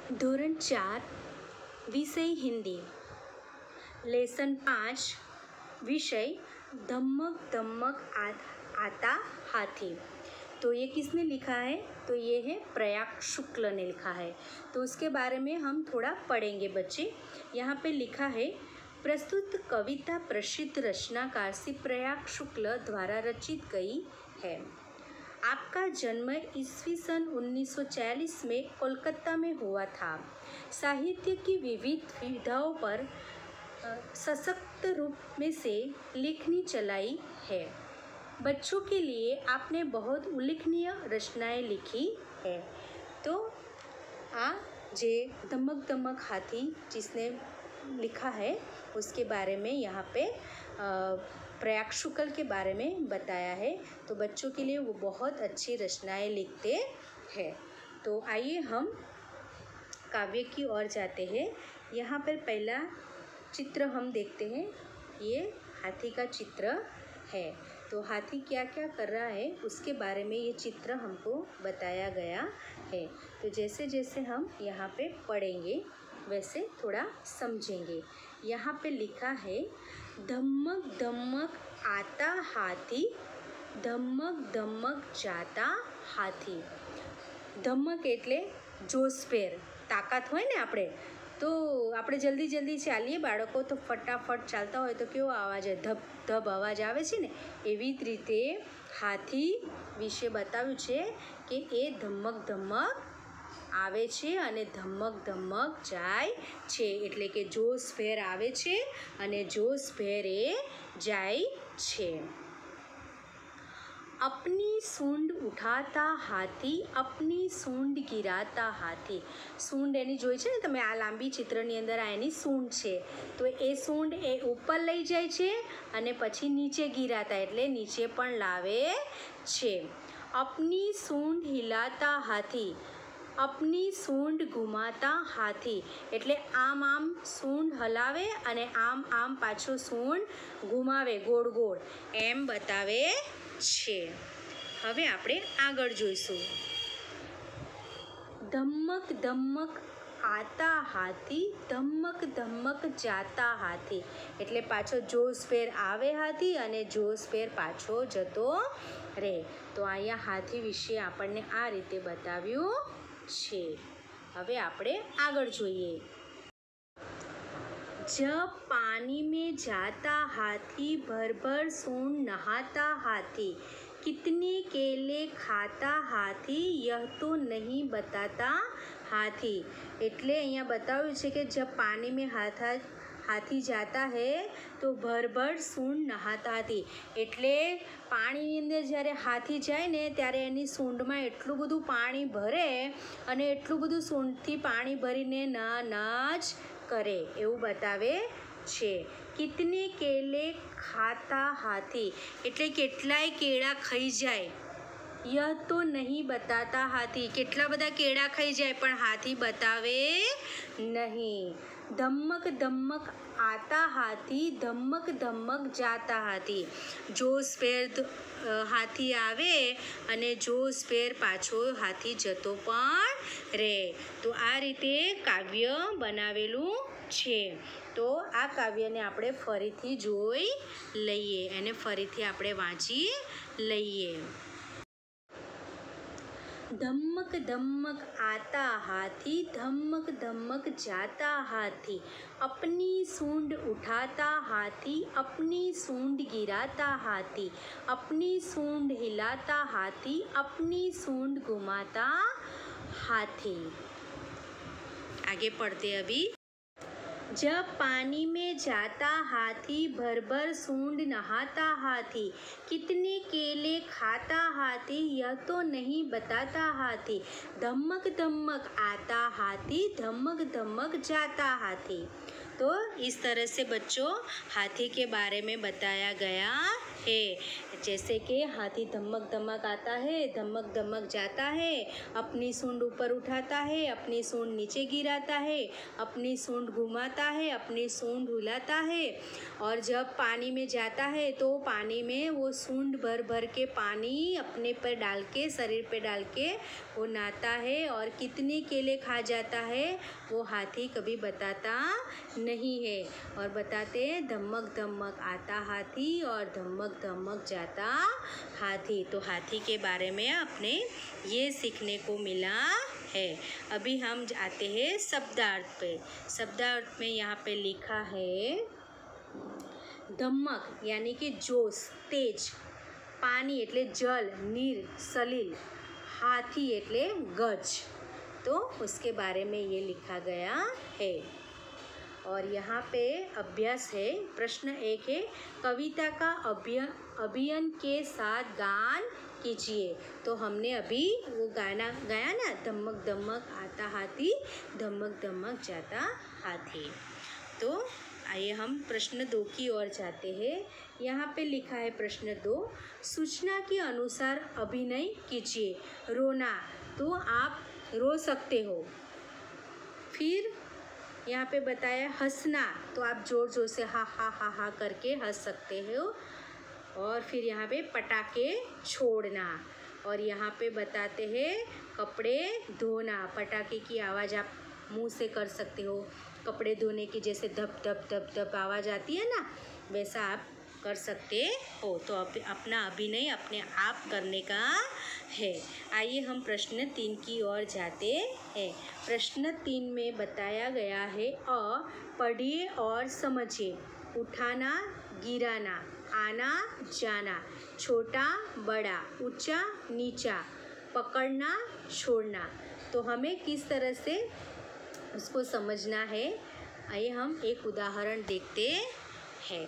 धोरण 4 विषय हिंदी, लेसन 5 विषय धम्मक धम्मक आता हाथी। तो ये किसने लिखा है? तो ये है प्रयाग शुक्ल ने लिखा है। तो उसके बारे में हम थोड़ा पढ़ेंगे बच्चे। यहाँ पे लिखा है, प्रस्तुत कविता प्रसिद्ध रचनाकार श्री प्रयाग शुक्ल द्वारा रचित गई है। आपका जन्म ईस्वी सन 1940 में कोलकाता में हुआ था। साहित्य की विविध विधाओं पर सशक्त रूप में से लेखनी चलाई है। बच्चों के लिए आपने बहुत उल्लेखनीय रचनाएं लिखी है। तो जे धमक धमक हाथी जिसने लिखा है उसके बारे में यहाँ पे प्रयाग शुक्ल के बारे में बताया है। तो बच्चों के लिए वो बहुत अच्छी रचनाएं लिखते हैं। तो आइए हम काव्य की ओर जाते हैं। यहाँ पर पहला चित्र हम देखते हैं। ये हाथी का चित्र है। तो हाथी क्या क्या कर रहा है उसके बारे में ये चित्र हमको बताया गया है। तो जैसे जैसे हम यहाँ पे पढ़ेंगे वैसे थोड़ा समझेंगे। यहाँ पे लिखा है, धमक धमक आता हाथी, धमक धमक जाता हाथी। ધમક એટલે જોશભેર, તાકાત હોય ને આપણે તો આપણે જલ્દી જલ્દી ચાલીએ બાળકો તો ફટાફટ ચાલતા હોય તો કેવો અવાજ આવે, ધબ ધબ અવાજ આવે છે ને, એવી જ રીતે હાથી વિશે બતાવ્યું છે કે એ ધમક ધમક આવે છે અને ધમક ધમક જાય છે, એટલે કે જોશભેર આવે છે અને જોશભેર એ જાય છે। अपनी सूंड उठाता हाथी, अपनी सूंड गिराता हाथी। सूंड एनी जोई छे ने तमे आ लांबी चित्रनी अंदर आ एनी सूंड छे। तो ए सूंड ए ऊपर लई जाय छे अने पछी नीचे गिराता एटले नीचे पण लावे छे। अपनी सूंड हिलाता हाथी, अपनी सूंड घुमाता हाथी एटले आम आम सूंड हलावे अने आम आम पाछो सूंड घुमावे, गोળ गोળ एम बतावे छे। હવે આપણે આગળ જોઈશું। ધમક ધમક આતા હાથી, ધમક ધમક જાતા હાથી એટલે પાછો જોશભેર આવે હાથી અને જોશભેર પાછો જતો રહે। તો અહીંયા હાથી વિશે આપણને આ રીતે બતાવ્યું છે। હવે આપણે આગળ જોઈએ। जब पानी में जाता हाथी, भर भर सूंड नहाता हाथी, कितने केले खाता हाथी, यह तो नहीं बताता हाथी। એટલે અહીંયા બતાવ્યું છે કે जब पानी में हाथी जाता है तो भर भर सूंड नहाता हाथी એટલે પાણીની અંદર જ્યારે હાથી જાય ને ત્યારે એની સૂંઢમાં એટલું બધું પાણી ભરે અને એટલું બધું સૂંઢથી પાણી ભરીને નાચ કરે એવું બતાવે છે। કિતને કેલે ખાતા હાથી એટલે કેટલાય કેળા ખાઈ જાય। यह तो नहीं बताता हाथी કેટલા બધા કેળા ખાઈ જાય પણ હાથી બતાવે નહીં। ધમક ધમક આતા હાથી, ધમક ધમક જાતા હાથી, જોશભેર હાથી આવે અને જોશભેર પાછો હાથી જતો પણ રહે। તો આ રીતે કાવ્ય બનાવેલું છે। તો આ કાવ્યને આપણે ફરીથી જોઈ લઈએ અને ફરીથી આપણે વાંચી લઈએ। धमक धमक आता हाथी, धमक धमक जाता हाथी, अपनी सूंड उठाता हाथी, अपनी सूंड गिराता हाथी, अपनी सूंड हिलाता हाथी, अपनी सूंड घुमाता हाथी। आगे पढ़ते अभी। जब पानी में जाता हाथी, भर भर सूंड नहाता हाथी, कितने केले खाता हाथी, यह तो नहीं बताता हाथी, धमक धमक आता हाथी, धमक धमक जाता हाथी। तो इस तरह से बच्चों हाथी के बारे में बताया गया है। जैसे कि हाथी धमक धमक आता है, धमक धमक जाता है, अपनी सूंड ऊपर उठाता है, अपनी सूंड नीचे गिराता है, अपनी सूंड घुमाता है, अपनी सूंड हिलाता है, और जब पानी में जाता है तो पानी में वो सूंड भर भर के पानी अपने पर डाल के, शरीर पे डाल के वो नहाता है और कितने केले खा जाता है वो हाथी कभी बताता नहीं है। और बताते हैं धमक धमक आता हाथी और धमक धमक जाता हाथी। तो हाथी के बारे में अपने ये सीखने को मिला है। अभी हम आते हैं शब्दार्थ पे। शब्दार्थ में यहाँ पे लिखा है धमक यानी कि जोश, तेज, पानी एटले जल, नीर, सलील, हाथी एटले गज। तो उसके बारे में ये लिखा गया है। और यहाँ पे अभ्यास है। प्रश्न 1 है कविता का अभिनय के साथ गान कीजिए। तो हमने अभी वो गाना गाया ना, धमक धमक आता हाथी, धमक धमक जाता हाथी। तो आइए हम प्रश्न 2 की ओर जाते हैं। यहाँ पे लिखा है प्रश्न 2, सूचना के अनुसार अभिनय कीजिए। रोना, तो आप रो सकते हो। फिर यहाँ पे बताया हंसना, तो आप जोर जोर से हा हा हा हा करके हंस सकते हो। और फिर यहाँ पे पटाखे छोड़ना। और यहाँ पे बताते हैं कपड़े धोना, पटाखे की आवाज़ आप मुंह से कर सकते हो। कपड़े धोने की जैसे धप धप धप धप आवाज़ आती है ना, वैसा आप कर सकते हो। तो अपना अभिनय अपने आप करने का है। आइए हम प्रश्न 3 की ओर जाते हैं। प्रश्न 3 में बताया गया है पढ़िए और समझिए। उठाना, गिराना, आना जाना, छोटा बड़ा, ऊंचा नीचा, पकड़ना छोड़ना। तो हमें किस तरह से उसको समझना है, आइए हम एक उदाहरण देखते हैं।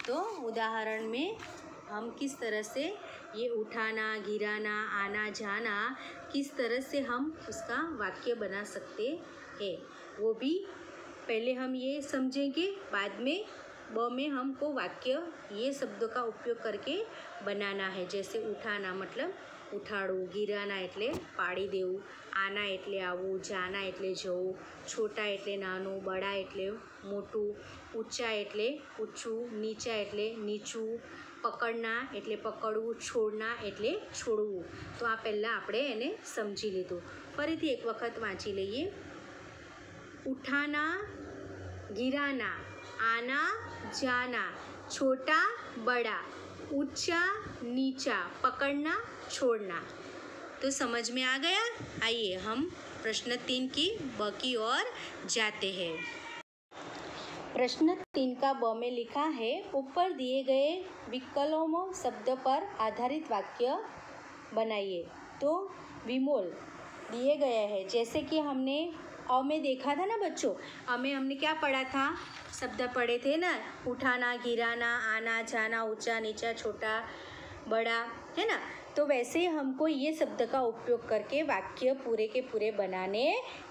तो उदाहरण में हम किस तरह से ये उठाना, गिराना, आना जाना किस तरह से हम उसका वाक्य बना सकते हैं, वो भी पहले हम ये समझेंगे। बाद में ब में हमको वाक्य ये शब्दों का उपयोग करके बनाना है। जैसे उठाना मतलब उठाड़ू, गिराना एटले पाड़ी देवू, आना एटले आवू, जाना एटले जवू, छोटा एटले नानू, बड़ा एटले मोटू, ऊंचा एटले ऊंचू, नीचा एटले नीचू, पकड़ना एटले पकड़વું, छोड़ना एटले છોડવું। तो आ पहला આપણે એને સમજી લીધું। ફરીથી એક વખત વાંચી લઈએ। उठाना, गिराना, आना जाना, छोटा बड़ा, ऊंचा नीचा, पकड़ना छोड़ना। तो समझ में आ गया। आइए हम प्रश्न 3 की ब की ओर जाते हैं। प्रश्न 3 का ब में लिखा है ऊपर दिए गए विकल्पों शब्द पर आधारित वाक्य बनाइए। तो विमोल दिए गए हैं। जैसे कि हमने अ में देखा था ना बच्चों, अ में हमने क्या पढ़ा था, शब्द पढ़े थे ना, उठाना, गिराना, आना जाना, ऊंचा नीचा, छोटा बड़ा, है ना। तो वैसे ही हमको ये शब्द का उपयोग करके वाक्य पूरे के पूरे बनाने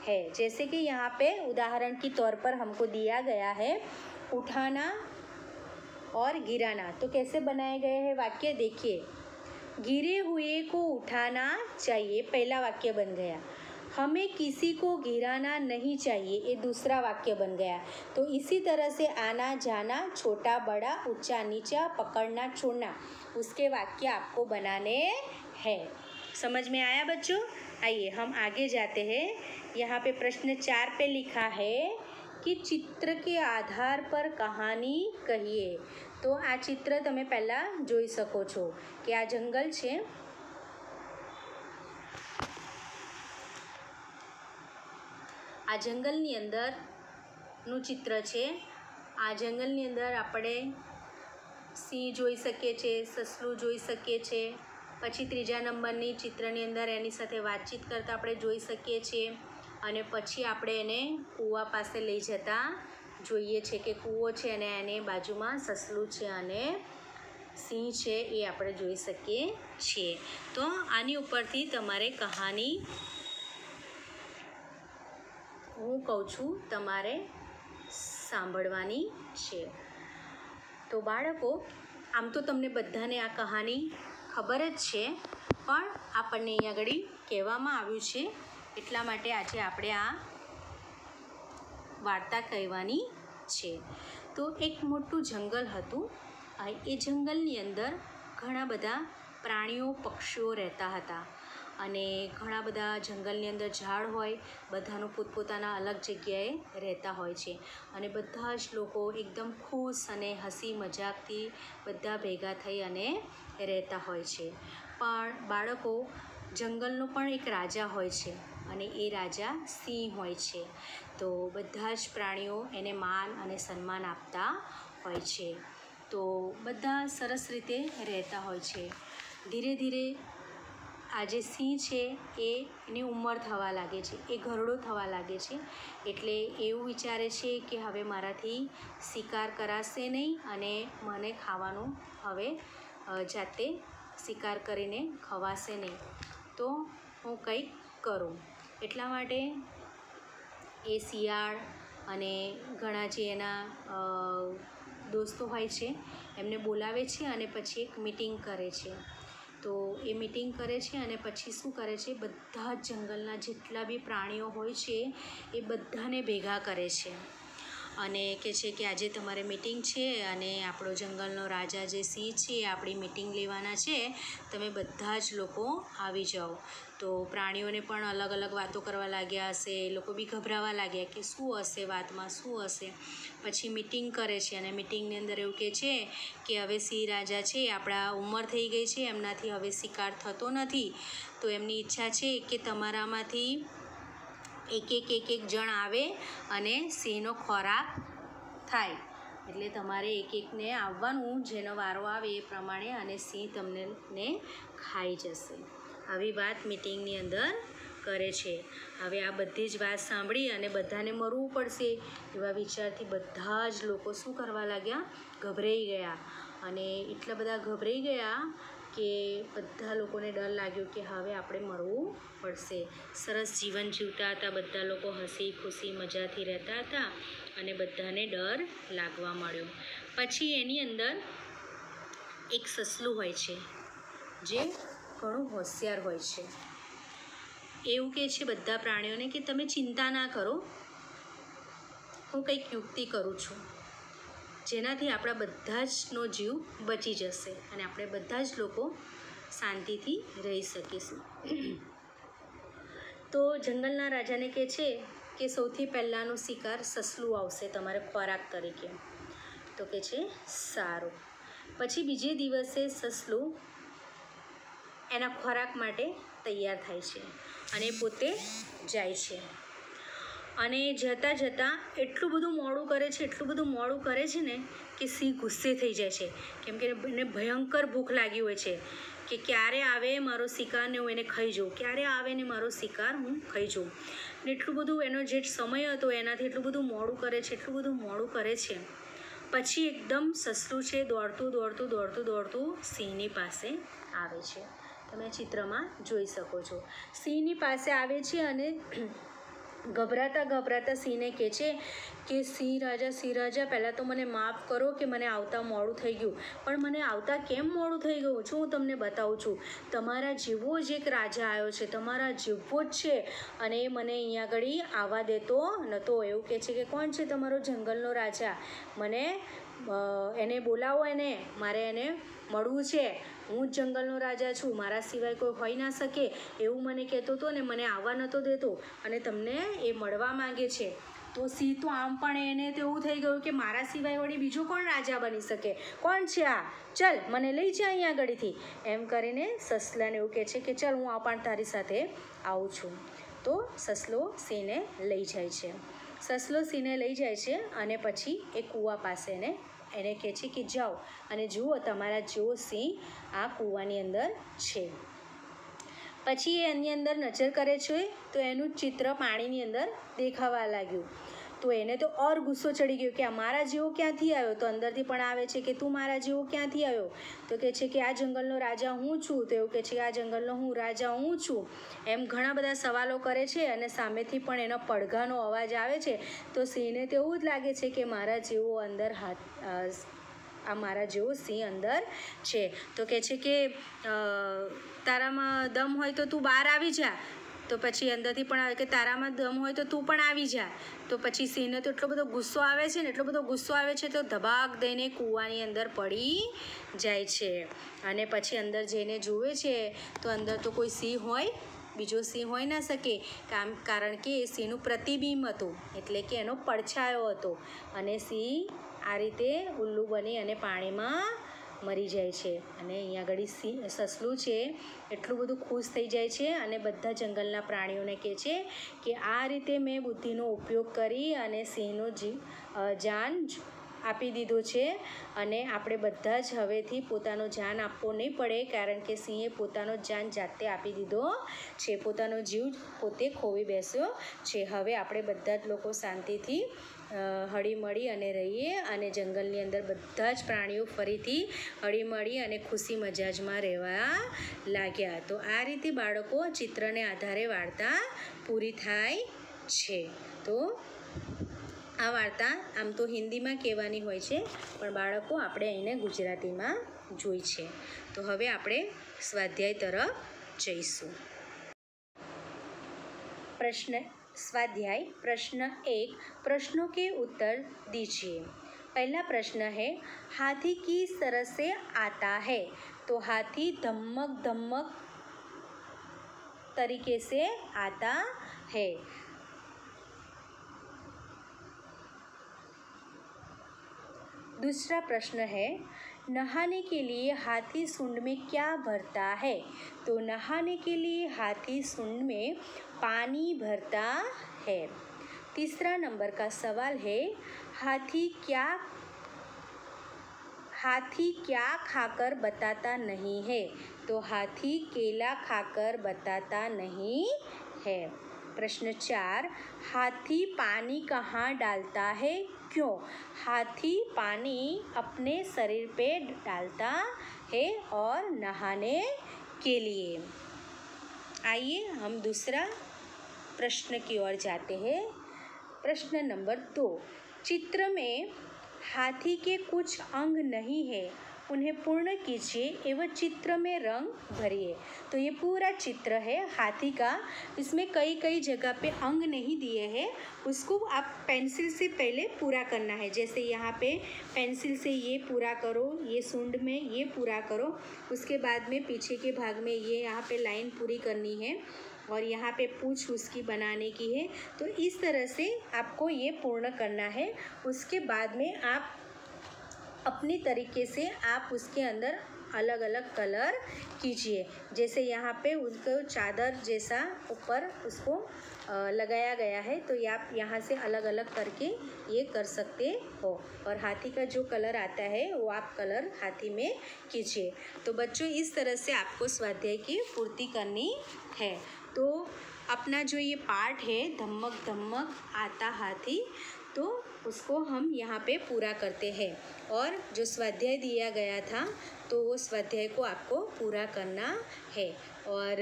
हैं। जैसे कि यहाँ पे उदाहरण के तौर पर हमको दिया गया है उठाना और गिराना। तो कैसे बनाए गए हैं वाक्य देखिए। गिरे हुए को उठाना चाहिए, पहला वाक्य बन गया। हमें किसी को गिराना नहीं चाहिए, ये दूसरा वाक्य बन गया। तो इसी तरह से आना जाना, छोटा बड़ा, ऊंचा नीचा, पकड़ना छोड़ना, उसके वाक्य आपको बनाने हैं। समझ में आया बच्चों? आइए हम आगे जाते हैं। यहाँ पे प्रश्न 4 पे लिखा है कि चित्र के आधार पर कहानी कहिए। तो आ चित्र તમે પહેલા જોઈ શકો છો કે આ જંગલ છે। આ જંગલની અંદરનું चित्र છે। આ જંગલની અંદર આપણે સિંહ જોઈ શકીએ છીએ, સસલું જોઈ શકીએ છીએ। પછી ત્રીજા નંબરની ચિત્રની અંદર એની સાથે વાતચીત કરતા આપણે જોઈ શકીએ છીએ। અને પછી આપણે એને કૂવા પાસે લઈ જતા જોઈએ છે કે કૂવો છે અને એની બાજુમાં સસલું છે અને સિંહ છે, એ આપણે જોઈ શકીએ છીએ। તો આની ઉપરથી તમારે કહાની હું કહું છું તમારે સાંભળવાની છે। તો બાળકો, આમ તો તમને બધાને આ કહાની ખબર જ છે, પણ આપણને અહીંયા આગળ કહેવામાં આવ્યું છે એટલા માટે આજે આપણે આ વાર્તા કહેવાની છે। તો એક મોટું જંગલ હતું। એ જંગલની અંદર ઘણા બધા પ્રાણીઓ પક્ષીઓ રહેતા હતા અને ઘણા બધા જંગલની અંદર ઝાડ હોય, બધાનું પોતપોતાના અલગ જગ્યાએ રહેતા હોય છે અને બધા જ લોકો એકદમ ખુશ અને હસી મજાકથી બધા ભેગા થઈ અને રહેતા હોય છે. પણ બાળકો, જંગલનો પણ એક રાજા હોય છે અને એ રાજા સિંહ હોય છે. તો બધા જ પ્રાણીઓ એને માન અને સન્માન આપતા હોય છે. તો બધા સરસ રીતે રહેતા હોય છે. ધીરે ધીરે આ જે સિંહ છે એની ઉંમર થવા લાગે છે, એ ઘરડો થવા લાગે છે. એટલે એવું વિચારે છે કે હવે મારાથી શિકાર કરાશે નહીં અને મને ખાવાનું હવે જાતે શિકાર કરીને ખવાશે નહીં, તો હું કંઈક કરું. એટલા માટે એ શિયાળ અને ઘણા જે એના દોસ્તો હોય છે એમને બોલાવે છે અને પછી એક મીટિંગ કરે છે. તો એ મીટિંગ કરે છે અને પછી શું કરે છે, બધા જ જંગલના જેટલા બી પ્રાણીઓ હોય છે એ બધાને ભેગા કરે છે અને કહે છે કે આજે તમારે મીટિંગ છે અને આપણો જંગલનો રાજા જે સિંહ છે એ આપણી મીટિંગ લેવાના છે, તમે બધા જ લોકો આવી જાઓ. તો પ્રાણીઓને પણ અલગ અલગ વાતો કરવા લાગ્યા હશે, એ લોકો બી ગભરાવા લાગ્યા કે શું હશે વાતમાં, શું હશે. પછી મીટિંગ કરે છે અને મીટિંગની અંદર એવું કહે છે કે હવે સિંહ રાજા છે, આપણા ઉંમર થઈ ગઈ છે, એમનાથી હવે શિકાર થતો નથી, તો એમની ઈચ્છા છે કે તમારામાંથી એક જણ આવે અને સિંહનો ખોરાક થાય. એટલે તમારે એકને આવવાનું, જેનો વારો આવે એ પ્રમાણે, અને સિંહ તમને ખાઈ જશે. આવી વાત મીટિંગની અંદર કરે છે. હવે આ બધી જ વાત સાંભળી અને બધાને મરવું પડશે એવા વિચારથી બધા જ લોકો શું કરવા લાગ્યા, ગભરાઈ ગયા. અને એટલા બધા ગભરાઈ ગયા કે બધા લોકોને ડર લાગ્યો કે હવે આપણે મરવું પડશે. સરસ જીવન જીવતા હતા બધા લોકો, હસી ખુશી મજાથી રહેતા હતા અને બધાને ડર લાગવા માંડ્યો. પછી એની અંદર એક સસલું હોય છે જે ઘણું હોશિયાર હોય છે. એવું કહે છે બધા પ્રાણીઓને કે તમે ચિંતા ના કરો, હું કંઈક યુક્તિ કરું છું જેનાથી આપણા બધા જનો જીવ બચી જશે અને આપણે બધા જ લોકો શાંતિથી રહી શકીશું. તો જંગલના રાજાને કહે છે કે સૌથી પહેલાંનો શિકાર સસલું આવશે તમારે ખોરાક તરીકે. તો કહે છે સારું. પછી બીજે દિવસે સસલું એના ખોરાક માટે તૈયાર થાય છે અને પોતે જાય છે. અને જતાં જતાં એટલું બધું મોડું કરે છે ને કે સિંહ ગુસ્સે થઈ જાય છે, કેમ કે એને ભયંકર ભૂખ લાગી હોય છે કે ક્યારે આવે મારો શિકારને હું એને ખાઈ જાઉં, ક્યારે આવે ને મારો શિકાર હું ખાઈ જાઉં. ને એટલું બધું એનો જે સમય હતો એનાથી એટલું બધું મોડું કરે છે. પછી એકદમ સસલું છે દોડતું સિંહની પાસે આવે છે. તમે ચિત્રમાં જોઈ શકો છો. સિંહની પાસે આવે છે અને ગભરાતા સિંહને કહે છે કે સિંહ રાજા, પહેલાં તો મને માફ કરો કે મને આવતા મોડું થઈ ગયું, પણ મને આવતા કેમ મોડું થઈ ગયું છું હું તમને બતાવું છું. તમારા જેવો જ એક રાજા આવ્યો છે, તમારા જેવો જ છે, અને એ મને અહીંયા આગળ આવવા દેતો નહોતો. એવું કહે છે કે કોણ છે તમારો જંગલનો રાજા, મને એને બોલાવો, મારે એને મળવું છે. હું જ જંગલનો રાજા છું, મારા સિવાય કોઈ હોઈ ના શકે એવું મને કહેતો હતો ને મને આવવા નહોતો દેતો અને તમને એ મળવા માંગે છે. તો સિંહ તો આમ પણ એને તો એવું થઈ ગયું કે મારા સિવાય વળી બીજો કોણ રાજા બની શકે, કોણ છે આ, ચલ મને લઈ જા અહીંયા આગળથી. એમ કરીને સસલાને એવું કહે છે કે ચલ હું આ પણ તારી સાથે આવું છું. તો સસલો સિંહને લઈ જાય છે. અને પછી એ કૂવા પાસે એને કહે છે કે જાઓ અને જુઓ તમારા જેવો સિંહ આ કૂવાની અંદર છે. પછી એ એની અંદર નજર કરે છે તો એનું ચિત્ર પાણીની અંદર દેખાવા લાગ્યું. તો એને તો ઓર ગુસ્સો ચડી ગયો કે આ મારા જેવો ક્યાંથી આવ્યો. તો અંદરથી પણ આવે છે કે તું મારા જેવો ક્યાંથી આવ્યો. તો કહે છે કે આ જંગલનો રાજા હું છું. તો એવું કહે છે કે આ જંગલનો રાજા હું છું. એમ ઘણા બધા સવાલો કરે છે અને સામેથી પણ એનો પડઘાનો અવાજ આવે છે. તો સિંહને તો એવું જ લાગે છે કે મારા જેવો સિંહ અંદર છે. તો કહે છે કે તારામાં દમ હોય તો તું બહાર આવી જા, તો પછી અંદરથી પણ આવે કે તારામાં દમ હોય તો તું પણ આવી જા. તો પછી સિંહને તો એટલો બધો ગુસ્સો આવે છે ને, એટલો બધો ગુસ્સો આવે છે તો ધબાક દઈને કૂવાની અંદર પડી જાય છે. અને પછી અંદર જઈને જુએ છે તો અંદર તો કોઈ સિંહ હોય, બીજો સિંહ હોઈ ના શકે, કારણ કે એ સિંહનું પ્રતિબિંબ હતું, એટલે કે એનો પડછાયો હતો. અને સિંહ આ રીતે ઉલ્લુ બની અને પાણીમાં મરી જાય છે. અને અહીંયા આગળ સસલું છે એટલું બધું ખુશ થઈ જાય છે અને બધા જંગલના પ્રાણીઓને કહે છે કે આ રીતે મેં બુદ્ધિનો ઉપયોગ કરી અને સિંહનું જાન આપી દીધું છે. અને આપણે બધા જ હવેથી પોતાનો જાન આપવો નહીં પડે, કારણ કે સિંહે પોતાનો જાન જાતે આપી દીધો છે, પોતાનો જીવ પોતે ખોવી બેસ્યો છે. હવે આપણે બધા જ લોકો શાંતિથી હળીમળી અને રહીએ અને જંગલની અંદર બધા જ પ્રાણીઓ ફરીથી હળીમળી અને ખુશી મજાજમાં રહેવા લાગ્યા. તો આ રીતે બાળકો ચિત્રને આધારે વાર્તા પૂરી થાય છે. તો આ વાર્તા આમ તો હિન્દીમાં કહેવાની હોય છે, પણ બાળકો આપણે એને ગુજરાતીમાં જોઈ છે. તો હવે આપણે સ્વાધ્યાય તરફ જઈશું. स्वाध्याय प्रश्न 1, प्रश्नों के उत्तर दीजिए. पहला प्रश्न है, हाथी किस तरह से आता है? तो हाथी धमक धमक तरीके से आता है. दूसरा प्रश्न है, नहाने के लिए हाथी सूंड में क्या भरता है? तो नहाने के लिए हाथी सूंड में पानी भरता है. तीसरा नंबर का सवाल है, हाथी क्या खाकर बताता नहीं है? तो हाथी केला खाकर बताता नहीं है. प्रश्न 4, हाथी पानी कहाँ डालता है? क्यों? हाथी पानी अपने शरीर पे डालता है और नहाने के लिए. आइए हम दूसरा प्रश्न की ओर जाते हैं. प्रश्न नंबर 2, चित्र में हाथी के कुछ अंग नहीं है, उन्हें पूर्ण कीजिए एवं चित्र में रंग भरिए. तो ये पूरा चित्र है हाथी का, इसमें कई कई जगह पे अंग नहीं दिए हैं, उसको आप पेंसिल से पहले पूरा करना है. जैसे यहाँ पे पेंसिल से ये पूरा करो, ये सूंड में ये पूरा करो, उसके बाद में पीछे के भाग में ये यहाँ पे लाइन पूरी करनी है और यहाँ पे पूँछ उसकी बनाने की है. तो इस तरह से आपको ये पूर्ण करना है. उसके बाद में आप अपनी तरीके से आप उसके अंदर अलग अलग कलर कीजिए. जैसे यहाँ पे उसको चादर जैसा ऊपर उसको लगाया गया है, तो आप यहाँ से अलग अलग करके ये कर सकते हो. और हाथी का जो कलर आता है वो आप कलर हाथी में कीजिए. तो बच्चों इस तरह से आपको स्वाध्याय की पूर्ति करनी है. तो अपना जो ये पाठ है धमक धमक आता हाथी, तो उसको हम यहाँ पे पूरा करते हैं. और जो स्वाध्याय दिया गया था तो वो स्वाध्याय को आपको पूरा करना है. और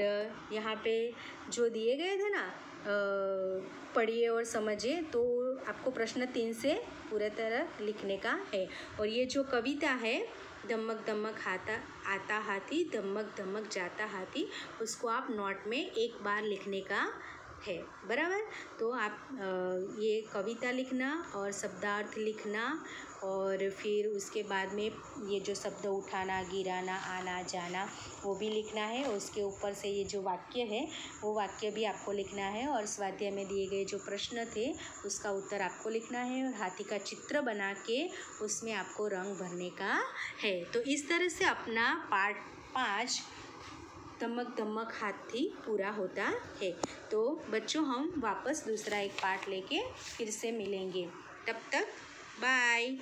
यहाँ पे जो दिए गए थे ना, पढ़िए और समझिए, तो आपको प्रश्न 3 से पूरे तरह लिखने का है. और ये जो कविता है धमक धमक आता हाथी, धमक धमक जाता हाथी, उसको आप नोट में एक बार लिखने का है. बराबर. तो आप ये कविता लिखना और शब्दार्थ लिखना, और फिर उसके बाद में ये जो शब्द उठाना, गिराना, आना जाना, वो भी लिखना है. उसके ऊपर से ये जो वाक्य है वो वाक्य भी आपको लिखना है. और स्वाध्याय में दिए गए जो प्रश्न थे उसका उत्तर आपको लिखना है. और हाथी का चित्र बना के उसमें आपको रंग भरने का है. तो इस तरह से अपना पार्ट 5 धमक धमक हाथी पूरा होता है. तो बच्चों हम वापस दूसरा एक पार्ट लेके फिर से मिलेंगे. तब तक बाय.